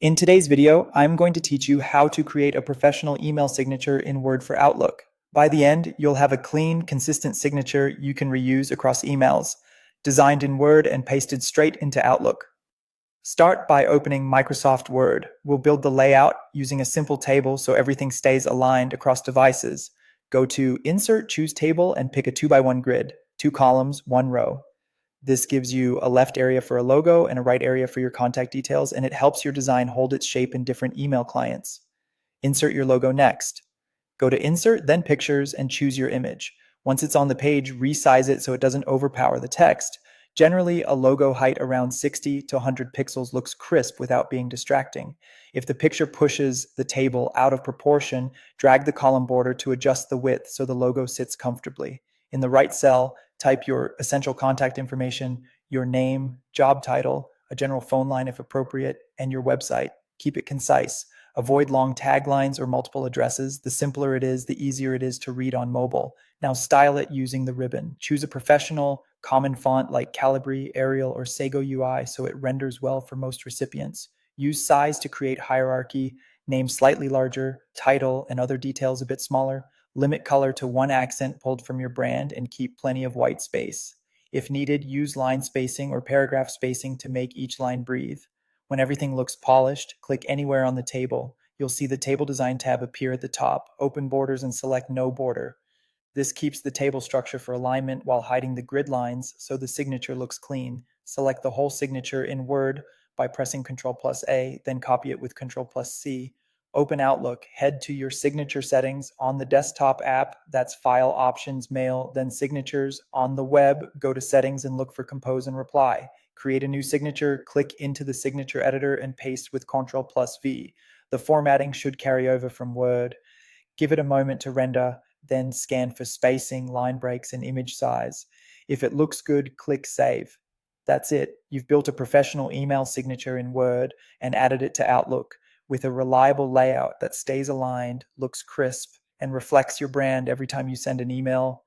In today's video, I'm going to teach you how to create a professional email signature in Word for Outlook. By the end, you'll have a clean, consistent signature you can reuse across emails, designed in Word and pasted straight into Outlook. Start by opening Microsoft Word. We'll build the layout using a simple table so everything stays aligned across devices. Go to Insert, choose Table, and pick a 2x1 grid, 2 columns, 1 row. This gives you a left area for a logo and a right area for your contact details, and it helps your design hold its shape in different email clients. Insert your logo next. Go to Insert, then Pictures, and choose your image. Once it's on the page, resize it so it doesn't overpower the text. Generally, a logo height around 60 to 100 pixels looks crisp without being distracting. If the picture pushes the table out of proportion, drag the column border to adjust the width so the logo sits comfortably. In the right cell, type your essential contact information, your name, job title, a general phone line if appropriate, and your website. Keep it concise. Avoid long taglines or multiple addresses. The simpler it is, the easier it is to read on mobile. Now style it using the ribbon. Choose a professional, common font like Calibri, Arial, or Sago UI so it renders well for most recipients. Use size to create hierarchy. Name slightly larger, title and other details a bit smaller. Limit color to one accent pulled from your brand and keep plenty of white space. If needed, use line spacing or paragraph spacing to make each line breathe. When everything looks polished, click anywhere on the table. You'll see the Table Design tab appear at the top. Open borders and select No Border. This keeps the table structure for alignment while hiding the grid lines so the signature looks clean. Select the whole signature in Word by pressing Ctrl+A, then copy it with Ctrl+C. Open Outlook, head to your signature settings on the desktop app, that's File, Options, Mail, then Signatures. On the web, go to Settings and look for Compose and Reply. Create a new signature, click into the signature editor and paste with Ctrl+V. The formatting should carry over from Word. Give it a moment to render, then scan for spacing, line breaks, and image size. If it looks good, click Save. That's it. You've built a professional email signature in Word and added it to Outlook with a reliable layout that stays aligned, looks crisp, and reflects your brand every time you send an email,